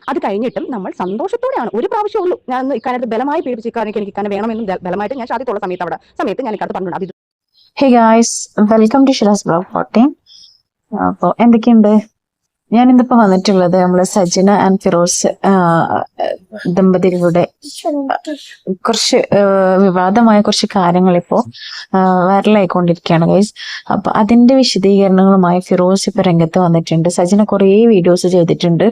അത് കഴിഞ്ഞിട്ടും നമ്മൾ സന്തോഷത്തോടെയാണ്. ഒരു പ്രാവശ്യം ഉള്ളൂ ഞാൻ ഇക്കാനത്ത് ബലമായി പേടിച്ച് ഇക്കാനൊക്കെ എനിക്ക് ഇക്കാനെ വേണമെന്നും ബലമായിട്ട് ഞാൻ ഷാദിത്തുള്ള സമയത്ത് ഞാൻ ഇക്കാലത്ത് പറഞ്ഞിട്ടുണ്ട്. Hey guys, welcome to Shiraz blog 14. അപ്പോൾ എന്തൊക്കെയുണ്ട്? ഞാൻ ഇന്നിപ്പോൾ വന്നിട്ടുള്ളത് നമ്മളെ സജിന ആൻഡ് ഫിറോസ് ദമ്പതികളുടെ കുറച്ച് വിവാദമായ കുറച്ച് കാര്യങ്ങൾ ഇപ്പോൾ വൈറലായിക്കൊണ്ടിരിക്കുകയാണ് ഗൈസ്. അപ്പൊ അതിന്റെ വിശദീകരണങ്ങളുമായി ഫിറോസ് ഇപ്പൊ രംഗത്ത് വന്നിട്ടുണ്ട്. സജിന കുറേ വീഡിയോസ് ചെയ്തിട്ടുണ്ട്,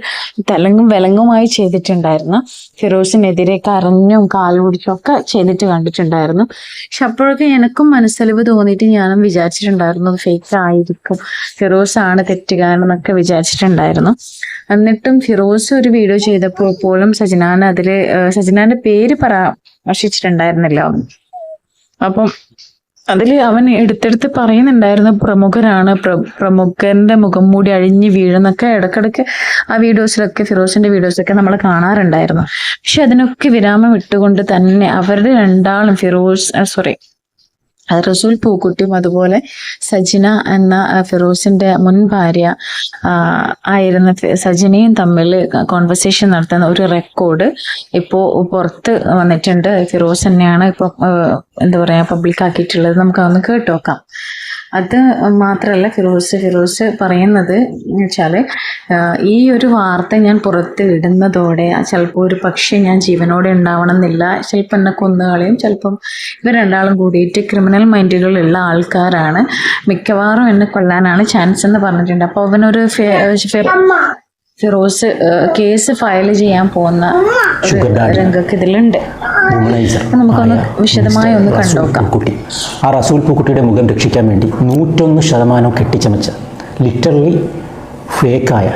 തെലങ്കും വിലങ്ങുമായി ചെയ്തിട്ടുണ്ടായിരുന്നു. ഫിറോസിനെതിരെ കരഞ്ഞും കാൽപിടിച്ചും ഒക്കെ ചെയ്തിട്ട് കണ്ടിട്ടുണ്ടായിരുന്നു. പക്ഷെ അപ്പോഴൊക്കെ എനിക്കും മനസ്സലിവ് തോന്നിയിട്ട് ഞാനും വിചാരിച്ചിട്ടുണ്ടായിരുന്നു അത് ഫേക്ക് ആയിരിക്കും, ഫിറോസ് ആണ് തെറ്റുകാരനെന്നൊക്കെ വിചാരിച്ചിട്ടുണ്ടായിരുന്നു. എന്നിട്ടും ഫിറോസ് ഒരു വീഡിയോ ചെയ്തപ്പോൾ പോലും സജിനാന്റെ പേര് പരാമർശിച്ചിട്ടുണ്ടായിരുന്നില്ല. അപ്പം അതിൽ അവൻ എടുത്തെടുത്ത് പറയുന്നുണ്ടായിരുന്നു പ്രമുഖരാണ്, പ്രമുഖന്റെ മുഖം മൂടി അഴിഞ്ഞ് വീഴുന്നൊക്കെ ഇടക്കിടക്ക് ആ വീഡിയോസിലൊക്കെ, ഫിറോസിന്റെ വീഡിയോസൊക്കെ നമ്മൾ കാണാറുണ്ടായിരുന്നു. പക്ഷെ അതിനൊക്കെ വിരാമം ഇട്ടുകൊണ്ട് തന്നെ അവരുടെ രണ്ടാളും റസൂൽ പൂക്കുട്ടിയും അതുപോലെ സജിന എന്ന ഫിറോസിന്റെ മുൻ ഭാര്യ ആയിരുന്ന സജിനയും തമ്മിൽ കോൺവെർസേഷൻ നടത്തുന്ന ഒരു റെക്കോർഡ് ഇപ്പോൾ പുറത്ത് വന്നിട്ടുണ്ട്. ഫിറോസ് തന്നെയാണ് ഇപ്പോൾ പബ്ലിക് ആക്കിയിട്ടുള്ളത്. നമുക്ക് അതൊന്ന് കേട്ട് നോക്കാം. അത് മാത്രമല്ല, ഫിറോസ് പറയുന്നത് വെച്ചാല് ഈ ഒരു വാർത്ത ഞാൻ പുറത്ത് ഇടുന്നതോടെ ചിലപ്പോൾ ഒരു പക്ഷേ ഞാൻ ജീവനോടെ ഉണ്ടാവണം എന്നില്ല, ചിലപ്പോൾ എന്നെ കൊന്നുകളയും, ചിലപ്പം ഇവർ രണ്ടാളും കൂടിയിട്ട് ക്രിമിനൽ മൈൻഡുകളുള്ള ആൾക്കാരാണ്, മിക്കവാറും എന്നെ കൊല്ലാനാണ് ചാൻസ് എന്ന് പറഞ്ഞിട്ടുണ്ട്. അപ്പോൾ അവനൊരു ഫിറോസ് കേസ് ഫയൽ ചെയ്യാൻ പോകുന്ന രംഗക്ക് ഇതിലുണ്ട്. നമുക്കൊന്ന് വിശദമായി ഒന്ന് കണ്ടുനോക്കാം. ആ റസൂൽ പൂക്കുട്ടിയുടെ മുഖം രക്ഷിക്കാൻ വേണ്ടി 101% കെട്ടിച്ചമച്ച, ലിറ്ററലി ഫേക്കായ,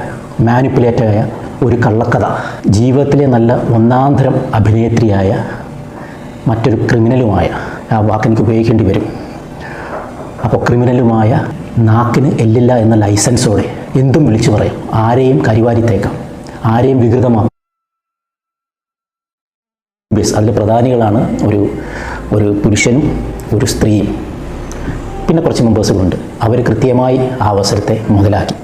മാനിപ്പുലേറ്ററായ ഒരു കള്ളക്കഥ ജീവിതത്തിലെ നല്ല ഒന്നാന്തരം അഭിനേത്രിയായ മറ്റൊരു ക്രിമിനലുമായ, ആ വാക്കെനിക്ക് ഉപയോഗിക്കേണ്ടി വരും, അപ്പോൾ ക്രിമിനലുമായ നാക്കിന് എല്ലില്ല എന്ന ലൈസൻസോടെ എന്തും വിളിച്ചു പറയും, ആരെയും കരിവാരിത്തേക്കാം, ആരെയും വികൃതമാക്കും. അതിൽ പ്രധാനികളാണ് ഒരു പുരുഷനും ഒരു സ്ത്രീയും, പിന്നെ കുറച്ച് മെമ്പേഴ്സുകളുണ്ട്. അവർ കൃത്യമായി ആ അവസരത്തെ മുതലാക്കി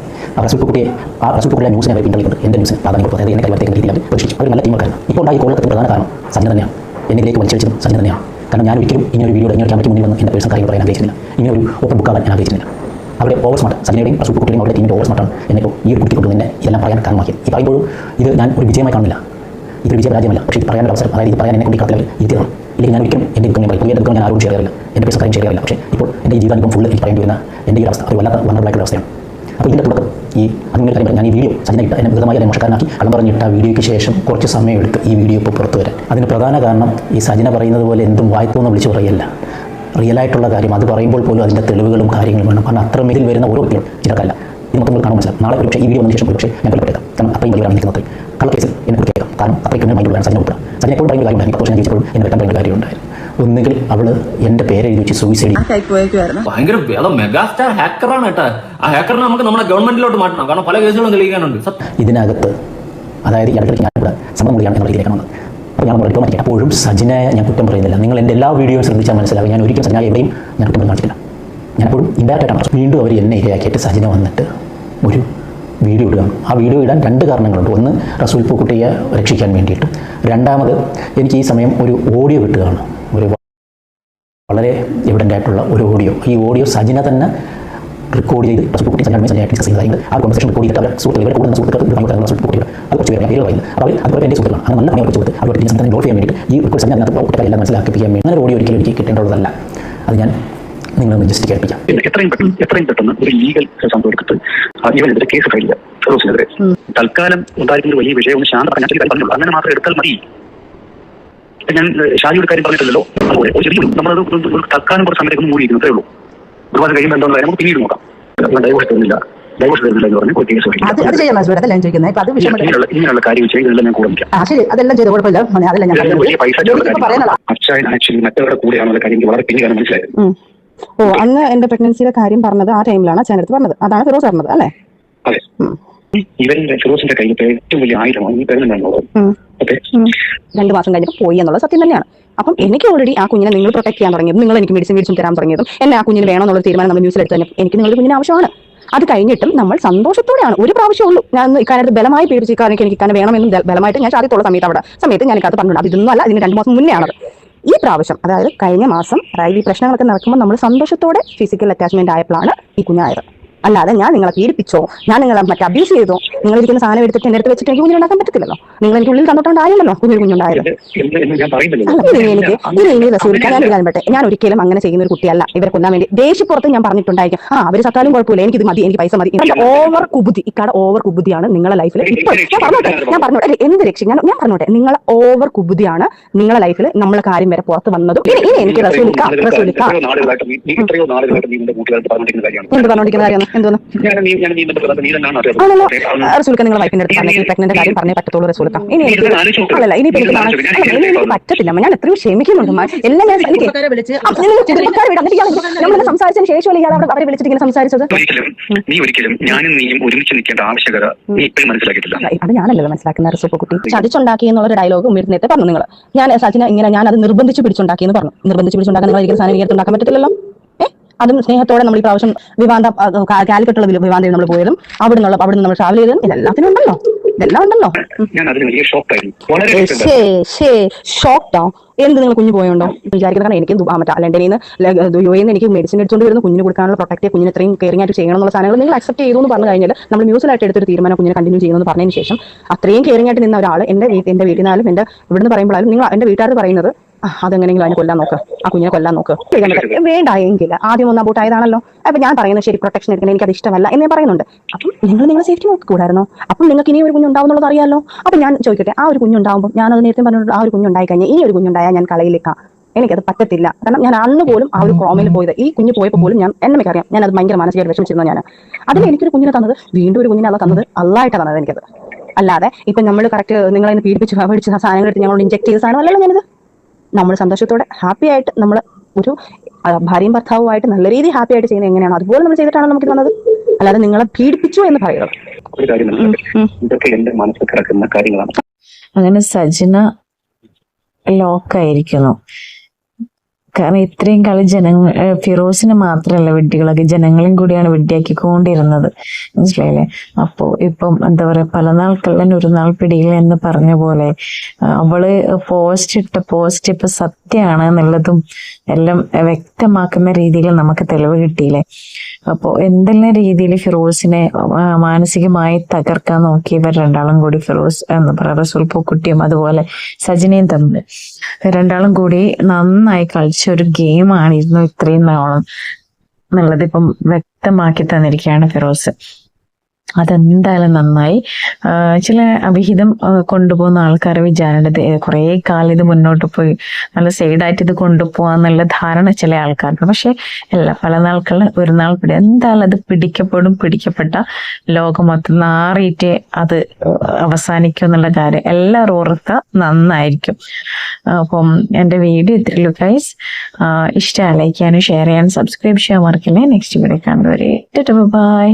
റസൂൽ പൂക്കുട്ടിയെ ന്യൂസിനെ പിന്തുണയുണ്ട്. എൻ്റെ ന്യൂസിന് പ്രാധാന്യം കൊടുത്തു, അതായത് എന്നെ കരിവാരിത്തേക്കുന്ന രീതിയിൽ അവർ പ്രതീക്ഷിച്ചു. അവർ നല്ല ടീമൊക്കെയാണ്. ഇപ്പോൾ ഉണ്ടായി കോളത്തിന് പ്രധാന കാരണം സജിന തന്നെയാണ്. എന്നിലേക്ക് വലിച്ചടിച്ചതും സജിന തന്നെയാണ്. കാരണം ഞാൻ ഒരിക്കലും ഇങ്ങനൊരു വീഡിയോ ക്യാമറയ്ക്ക് മുന്നിൽ വന്ന് എൻ്റെ പേഴ്സണൽ കാര്യങ്ങൾ പറയാൻ ആഗ്രഹിച്ചില്ല. ഇങ്ങനെ ഒരു ഓപ്പൺ ബുക്കാവാൻ ഞാൻ ആഗ്രഹിച്ചില്ല. അവരുടെ ഓവർ സ്മാർട്ട്, സജിനയുടെയും റസൂൽ പൂക്കുട്ടിയുടെയും അവരുടെ ടീമിൻ്റെ ഓവർ സ്മാർട്ടാണ് എന്നെ ഇപ്പോൾ ഈ ഒരു കുട്ടിക്കൊണ്ട് തന്നെ ഇതെല്ലാം പറയാൻ കാരണമാക്കിയത്. ഈ പറയുമ്പോഴും ഇത് ഞാൻ ഒരു വിജയമായി കാണുന്നില്ല, ഇതൊരു വിജയപരാജയമല്ല. പക്ഷേ ഇത് പറയാനൊരു അവസരം, അതായത് ഇത് പറയാൻ എന്നെ കൂടി കടത്തിൽ ഇരുത്തിയതാണ്. ഇല്ലെങ്കിൽ ഞാൻ ഒരിക്കലും എൻ്റെ ദുഃഖം പറയും, എൻ്റെ ദുഃഖം ഞാൻ ആരോടും ഷെയർ ചെയ്യാറില്ല, എൻ്റെ പേഴ്സണൽ കാര്യം ഷെയർ ചെയ്യാറില്ല. പക്ഷേ ഇപ്പോൾ എൻ്റെ ഈ ജീവിതാനുഭവം ഫുള്ള് എനിക്ക് പറയേണ്ടി വരുന്ന എൻ്റെ ഈ അവസ്ഥ ഒരു വല്ലാത്ത വന്നബിളായിട്ടുള്ള അവസ്ഥയാണ്. അപ്പോൾ ഇതിൻ്റെ തുടക്കം അങ്ങനെ കാര്യം ഞാൻ ഈ വീഡിയോ സജിന ഇട്ട എന്നെ വിധമായി മോശക്കാരനാക്കി കള്ളം പറഞ്ഞിട്ട വീഡിയോയ്ക്ക് ശേഷം കുറച്ച് സമയം എടുത്ത് ഈ വീഡിയോ ഇപ്പോൾ പുറത്തു വരാൻ. അതിന് പ്രധാന കാരണം ഈ സജിന പറയുന്നത് പോലെ എന്തും വായ്പൊന്നും വിളിച്ചു പറയല്ല, റിയലായിട്ടുള്ള കാര്യം അത് പറയുമ്പോൾ പോലും അതിൻ്റെ തെളിവുകളും കാര്യങ്ങളും വേണം. കാരണം അത്ര മേലിൽ വരുന്ന ഓരോ വ്യക്തികളും ചിലക്കല്ല. ഇത് മൊത്തം കാണാൻ മനസ്സിലാവും. നാളെ ഒരു പക്ഷേ ഈ വീഡിയോ വന്നതിന് ശേഷം ഒരു പക്ഷേ ഞാൻ കൊല്ലപ്പെട്ടേക്കാം. കാരണം അത്രയും വലിയ നിൽക്കുന്നത് കള്ളക്കേസിൽ എന്നെ കുറിച്ചേക്കാം. കാരണം അത്രയ്ക്ക് മൈൻഡ് സജിന ഉൾപ്പെടാം. സജിന എപ്പോഴും പറയുന്ന കാര്യം 10 വർഷം ജീവിച്ചപ്പോൾ എന്നെ വെക്കാൻ പറയുന്ന കാര്യം ഉണ്ടായിരുന്നു. ഒന്നുകിൽ അവള് എന്റെ പേരെഴുതി വെച്ച് സൂയിസൈഡ് ഭയങ്കര മെഗാസ്റ്റാർ ഹാക്കറാണ് കേട്ടോ. ആ ഹാക്കറിനെ നമുക്ക് നമ്മുടെ ഗവൺമെന്റിലോട്ട് മാറ്റണം. കാരണം പല കേസുകളും തെളിയിക്കാനുണ്ട്. ഇതിനകത്ത് അതായത് ഇടയ്ക്ക് ഞാൻ ഇവിടെ സംഭവം കൂടിയാണ് ഞങ്ങൾ ഇതിലേക്ക് വന്നത്. അപ്പോൾ ഞാൻ ഓട്ടോമാറ്റിക് അപ്പോഴും സജിനയെ ഞാൻ കുറ്റം പറയുന്നില്ല. നിങ്ങൾ എൻ്റെ എല്ലാ വീഡിയോയും ശ്രദ്ധിച്ചാൽ മനസ്സിലാവും, ഞാൻ ഒരിക്കലും സജിന എവിടെയും ഞാൻ കുറ്റം കാണിച്ചിട്ടില്ല. ഞാൻ എപ്പോഴും ഇമ്പാക്റ്റായിട്ടാണ്. വീണ്ടും അവർ എന്നെ ഇരയാക്കിയിട്ട് സജിന വന്നിട്ട് ഒരു വീഡിയോ ഇടുകയാണ്. ആ വീഡിയോ ഇടാൻ 2 കാരണങ്ങളുണ്ട്. ഒന്ന്, റസൂൽ പൂക്കുട്ടിയെ രക്ഷിക്കാൻ വേണ്ടിയിട്ട്. രണ്ടാമത്, എനിക്ക് ഈ സമയം ഒരു ഓഡിയോ കിട്ടുകയാണ്, ഒരു വളരെ എവിഡൻ്റ് ആയിട്ടുള്ള ഒരു ഓഡിയോ. ഈ ഓഡിയോ സജിന തന്നെ റെക്കോർഡ് ചെയ്ത് റസൂൽ പൂക്കുട്ടി സജിനയായിട്ട് ഡിസ്കസ് ചെയ്യുന്ന കാര്യങ്ങൾ ആ കോൺവെർസേഷൻ റെക്കോർഡ് ചെയ്തിട്ട് അവർ സുഹൃത്തുക്കൾ കൂടുന്ന സുഹൃത്തുക്കൾ റസൂൽ പൂക്കുട്ടികൾ അത് കുറച്ച് പേര് പേര് പറയുന്നത്. അപ്പോൾ അതുപോലെ എൻ്റെ സുഹൃത്തുക്കളാണ്. അങ്ങനെ നല്ല പണി വെച്ച് കൊടുത്ത് അവരുടെ സംസ്ഥാനം ഗ്രോത്ത് ചെയ്യാൻ വേണ്ടിയിട്ട് ഈ റെക്കോർഡ് സജിന അതിനകത്ത് ഒട്ടക്കാരെ എല്ലാം മനസ്സിലാക്കിപ്പിക്കാൻ വേണ്ടി അങ്ങനെ ഓഡിയോ ഒരിക്കലും എനിക്ക് കിട്ടേണ്ടതല്ല. അത് ഞാൻ നിങ്ങളൊന്ന് ജസ്റ്റ് കേൾപ്പിക്കാം. എത്രയും പെട്ടെന്ന് ഒരു ലീഗൽ സംഭവം എടുത്തിട്ട് ഇവനെതിരെ കേസ് ഫയൽ ചെയ്യുക. ഫിറോസിനെതിരെ തൽക്കാലം ഉണ്ടായിരുന്ന വലിയ വിഷയം ഒന്ന് ശാന്ത പറഞ്ഞുള്ളൂ. അങ്ങനെ മാത്രം എടുത്താൽ മതി. ഞാൻ ഷാജിയുടെ കാര്യം പറഞ്ഞിട്ടില്ലല്ലോ, അതുപോലെ ഒരു ചെറിയ നമ്മളത് ഒരു തൽക്കാലം കുറച്ച് സമയത്തേക്ക് മൂടിയിരിക്കുന്നതേ ഉള്ളൂ. ഒരുപാട് കഴിയുമ്പോൾ എന്താണെന്ന് കാര്യം നമുക്ക് പിന്നീട് നോക്കാം. ഡൈവോഴ്സ് തരുന്നില്ല എന്ന് പറഞ്ഞ് ഒരു കേസ് ഇങ്ങനെയുള്ള കാര്യം ചെയ്തതെല്ലാം ഞാൻ കൂടെ അക്ഷയൻ ആക്ച്വലി മറ്റവരുടെ കൂടെയാണുള്ള കാര്യം വളരെ പിന്നീടാണ് മനസ്സിലായത്. അന്ന് എന്റെ പ്രഗ്നൻസിയുടെ കാര്യം പറഞ്ഞത് ആ ടൈമിലാണ് അച്ഛൻ അടുത്ത് പറഞ്ഞത്. അതാണ് ഫിറോസ് പറഞ്ഞത് അല്ലേ? അതെ. ഇവരുടെ ഫിറോസിന്റെ കയ്യിൽ ഏറ്റവും വലിയ ആയുധമാണ് പെരുന്നുള്ളത്. 2 മാസം കഴിഞ്ഞപ്പോൾ പോയി എന്നുള്ളത് സത്യം തന്നെയാണ്. അപ്പം എനിക്ക് ഓൾറെഡി ആ കുഞ്ഞിനെ നിങ്ങൾ പ്രൊട്ടക്ട് ചെയ്യാൻ തുടങ്ങിയതും, നിങ്ങൾ എനിക്ക് മെഡിസിൻ മേടിച്ചും തരാൻ തുടങ്ങിയതും, എന്നെ ആ കുഞ്ഞിന് വേണമെന്നുള്ള തീരുമാനം നമ്മൾ ന്യൂസിലെടുത്ത് തന്നെ എനിക്ക് നിങ്ങളുടെ കുഞ്ഞിന് ആവശ്യമാണ്. അത് കഴിഞ്ഞിട്ടും നമ്മൾ സന്തോഷത്തോടെയാണ്. ഒരു പ്രാവശ്യം ഉള്ളൂ ഞാൻ ഇക്കാര്യത്തിൽ ബലമായി പേടിച്ച് ഇക്കാര്യം എനിക്ക് ഇക്കാനെ വേണമെന്നും ബലമായിട്ട് ഞാൻ ഷാദിത്തുള്ള സമയത്ത് ഞാൻ ഇക്കാലത്ത് പറഞ്ഞിട്ടുണ്ട്. അത് ഇതൊന്നും അല്ല, ഇതിന് 2 മാസം മുന്നേ ആണത്. ഈ പ്രാവശ്യം അതായത് കഴിഞ്ഞ മാസം ഈ പ്രശ്നങ്ങളൊക്കെ നടക്കുമ്പോൾ നമ്മൾ സന്തോഷത്തോടെ ഫിസിക്കൽ അറ്റാച്ച്മെന്റ് ആയപ്പോഴാണ് ഈ കുഞ്ഞായത്. അല്ലാതെ ഞാൻ നിങ്ങളെ പീഡിപ്പിച്ചോ, ഞാൻ നിങ്ങളെ മറ്റേ അബ്യൂസ് ചെയ്തോ, നിങ്ങൾ ഇരിക്കുന്ന സാധനം എടുത്തിട്ട് എൻ്റെ അടുത്ത് വെച്ചിട്ട് എനിക്ക് കുഞ്ഞുണ്ടാക്കാൻ പറ്റത്തില്ലല്ലോ. നിങ്ങൾ എനിക്ക് ഉള്ളിൽ തന്നിട്ടുണ്ടായല്ലോ കുഞ്ഞുണ്ടായത്. ഇനി റസൂലിക്ക ഞാൻ ഇല്ലാതെ പറ്റേ, ഞാൻ ഒരിക്കലും അങ്ങനെ ചെയ്യുന്ന ഒരു കുട്ടിയല്ല. ഇവരെ കൊല്ലാൻ വേണ്ടി ദേഷ്യപ്പുറത്ത് ഞാൻ പറഞ്ഞിട്ടുണ്ടായിരിക്കും, അവർ സത്താലും കുഴപ്പമില്ല, എനിക്കിത് മതി, എനിക്ക് പൈസ മതി. ഓവർ കുബുദ്ധി, ഇക്കാടെ ഓവർ കുബുദ്ധിയാണ് നിങ്ങളെ ലൈഫിൽ. ഇപ്പോൾ ഞാൻ പറഞ്ഞോട്ടെ എന്ത് രക്ഷ ഞാൻ പറഞ്ഞോട്ടെ, നിങ്ങളെ ഓവർ കുബുദ്ധിയാണ് നിങ്ങളെ ലൈഫിൽ നമ്മളെ കാര്യം വരെ പുറത്ത് വന്നതും. ഇനി എനിക്ക് റസൂലിക്ക എന്ത് പറഞ്ഞോണ്ടിരിക്കുന്ന കാര്യം റസൂലിക്ക നിങ്ങൾ വൈഫിന്റെ അടുത്ത് പറഞ്ഞ പ്രഗ്നന്റ് കാര്യം പറഞ്ഞേ പറ്റത്തുള്ളൂ റസൂലിക്ക. ഇനി എനിക്ക് പറ്റത്തില്ല. ഞാൻ എത്രയോ ക്ഷമിക്കുന്നുണ്ട്. എല്ലാം ഞാൻ നമ്മൾ സംസാരിച്ചതിന് ശേഷമല്ലേ ഇയാൾ അവരെ വിളിച്ചിട്ട് ഇങ്ങനെ സംസാരിച്ചത്? അത് ഞാനല്ലല്ലോ മനസ്സിലാക്കുന്ന റസൂപ്പക്കുട്ടി. ചതിച്ചുണ്ടാക്കി എന്നുള്ള ഒരു ഡയലോഗ് നേരത്തെ പറഞ്ഞു നിങ്ങൾ. ഞാൻ സച്ചിനെ ഇങ്ങനെ ഞാൻ അത് നിർബന്ധിച്ച് പിടിച്ചുണ്ടാക്കിയെന്ന് പറഞ്ഞു. നിർബന്ധിച്ച് പിടിച്ചുണ്ടാക്കാൻ നിങ്ങൾ ഇരിക്കുന്ന സാധനം ഉണ്ടാക്കാൻ പറ്റത്തില്ലല്ലോ. അതും സ്നേഹത്തോടെ നമ്മൾ ഈ പ്രാവശ്യം കാലിക്കട്ടുള്ള വിവാന്തയിൽ നമ്മൾ പോയതും അവിടെ നിന്ന് നമ്മൾ ട്രാവൽ ചെയ്തതും ഇതെല്ലാത്തിനും ഉണ്ടല്ലോ, ഇതെല്ലാം ഉണ്ടല്ലോ. ഷോക്ക്ഡോ എന്ത് നിങ്ങൾ കുഞ്ഞു പോയോണ്ടോ വിചാരിക്കുന്നത്? കാരണം എനിക്ക് മറ്റേ ലണ്ടനിൽ നിന്ന് യുഎയിൽ നിന്ന് എനിക്ക് മെഡിസിൻ എടുത്തുകൊണ്ട് വരുന്ന കുഞ്ഞിന് കൊടുക്കാനുള്ള പ്രൊട്ടക്റ്റ്, കുഞ്ഞിന് ഇത്രയും കെയറിംഗ് ആയിട്ട് ചെയ്യണം എന്നുള്ള സാധനങ്ങൾ നിങ്ങൾ അക്സെപ്റ്റ് ചെയ്തു എന്ന് പറഞ്ഞു കഴിഞ്ഞാൽ നമ്മൾ മ്യൂസിലായിട്ട് എടുത്തൊരു തീരുമാനം കുഞ്ഞിനെ കണ്ടിന്യൂ ചെയ്യുമെന്ന് പറഞ്ഞതിന് ശേഷം അത്രയും കെയറിംഗ് ആയിട്ട് നിന്ന ഒരാൾ എൻ്റെ വീട്ടിൽ നിന്നാലും എൻ്റെ ഇവിടുന്ന് പറയുമ്പോഴാലും നിങ്ങൾ എൻ്റെ വീട്ടുകാർ പറയുന്നത് അതെങ്ങനെയെങ്കിലും അതിനെ കൊല്ലാൻ നോക്കുക, ആ കുഞ്ഞിനെ കൊല്ലാൻ നോക്കുക. വേണ്ട എങ്കിൽ ആദ്യം ഒന്ന് അബൂട്ടായതാണല്ലോ. അപ്പൊ ഞാൻ പറയുന്നത് ശരി, പ്രൊട്ടക്ഷൻ എടുക്കണം, എനിക്ക് അത് ഇഷ്ടമല്ല എന്ന് ഞാൻ പറയുന്നുണ്ട്. അപ്പം നിങ്ങൾ സേഫ്റ്റി നോക്കൂടായിരുന്നോ? അപ്പം നിങ്ങൾക്ക് ഇനി ഒരു കുഞ്ഞുണ്ടാവുന്നുള്ളത് അറിയാമല്ലോ. അപ്പൊ ഞാൻ ചോദിക്കട്ടെ, ആ ഒരു കുഞ്ഞുണ്ടാവുമ്പോൾ ഞാൻ അത് നേരത്തെ പറഞ്ഞിട്ടുണ്ട്, ആ ഒരു കുഞ്ഞുണ്ടായി കഴിഞ്ഞാൽ ഇനി ഒരു കുഞ്ഞുണ്ടായാൽ ഞാൻ കളയിലേക്കാം, എനിക്കത് പറ്റത്തില്ല. കാരണം ഞാൻ അന്ന് പോലും ആ ഒരു ക്രോമയിൽ പോയത്, ഈ കുഞ്ഞ് പോയപ്പോൾ പോലും ഞാൻ എന്നെ അറിയാം, ഞാൻ അത് ഭയങ്കര മാനസികമായിട്ട് വിഷമിച്ചിരുന്നു. ഞാൻ അതിന് എനിക്കൊരു കുഞ്ഞിനെ തന്നത്, വീണ്ടും ഒരു കുഞ്ഞിനെ തന്നത് അള്ളായിട്ടാണ് തന്നത് എനിക്കത്. അല്ലാതെ ഇപ്പൊ നമ്മൾ കറക്റ്റ് നിങ്ങളതിന് പീഡിപ്പിച്ച് മേടിച്ച സാധനങ്ങൾ എടുത്ത് ഞങ്ങൾ ഇഞ്ചെക്ട് ചെയ്ത സാധനമല്ലല്ലോ ഞാനിത്. നമ്മൾ സന്തോഷത്തോടെ ഹാപ്പി ആയിട്ട് നമ്മൾ ഒരു ഭാര്യയും ഭർത്താവുമായിട്ട് നല്ല രീതിയിൽ ഹാപ്പി ആയിട്ട് ചെയ്യുന്നത് എങ്ങനെയാണ് അതുപോലെ നമ്മൾ ചെയ്തിട്ടാണ് നമുക്ക് വന്നത്. അല്ലാതെ നിങ്ങളെ പീഡിപ്പിച്ചു എന്ന് പറയുന്നത്. അങ്ങനെ സജിന ലോക്കായിരിക്കുന്നു. കാരണം ഇത്രയും കളി ഫിറോസിനെ മാത്രമല്ല വിഡ്ഢികളൊക്കെ ജനങ്ങളും കൂടിയാണ് വിഡ്ഢിയാക്കിക്കൊണ്ടിരുന്നത്, മനസ്സിലായില്ലേ? അപ്പോ ഇപ്പം എന്താ പറയാ, പല നാൾ കള്ളൻ ഒരു നാൾ പിടിയിൽ എന്ന് പറഞ്ഞ പോലെ അവള് പോസ്റ്റ് ഇപ്പൊ സത്യമാണ് എന്നുള്ളതും എല്ലാം വ്യക്തമാക്കുന്ന രീതിയിൽ നമുക്ക് തെളിവ് കിട്ടിയില്ലേ? അപ്പോൾ എന്തെല്ലാം രീതിയിൽ ഫിറോസിനെ മാനസികമായി തകർക്കാൻ നോക്കി ഇവർ രണ്ടാളും കൂടി, ഫിറോസ് എന്താ പറയാ റസൂൽ പൂക്കുട്ടിയും അതുപോലെ സജിനയും തമ്മിൽ രണ്ടാളും കൂടി നന്നായി കളിച്ച ഒരു ഗെയിം ആണിരുന്നു ഇത്രയും നാളും എന്നുള്ളത് ഇപ്പം വ്യക്തമാക്കി തന്നിരിക്കുകയാണ് ഫിറോസ്. അതെന്തായാലും നന്നായി. ചില അവിഹിതം കൊണ്ടുപോകുന്ന ആൾക്കാരെ വിചാരിച്ചത് കുറേ കാലം ഇത് മുന്നോട്ട് പോയി നല്ല സൈഡായിട്ട് ഇത് കൊണ്ടുപോകാന്നുള്ള ധാരണ ചില ആൾക്കാർക്ക്. പക്ഷെ അല്ല, പല നാൾക്കുള്ള ഒരു നാൾ എന്തായാലും അത് പിടിക്കപ്പെട്ട ലോകം മൊത്തം നാറിയിട്ട് അത് അവസാനിക്കും എന്നുള്ള കാര്യം എല്ലാവരും ഓർക്കുക, നന്നായിരിക്കും. അപ്പം എൻ്റെ വീഡിയോ ഇത്രയുള്ളൂ ഗൈസ്. ഇഷ്ടമായി ലൈക്ക് ചെയ്യാനും ഷെയർ ചെയ്യാനും സബ്സ്ക്രൈബ് ചെയ്യാൻ മറക്കില്ലേ. നെക്സ്റ്റ് വീഡിയോ കാണുന്നവരെ ബൈ.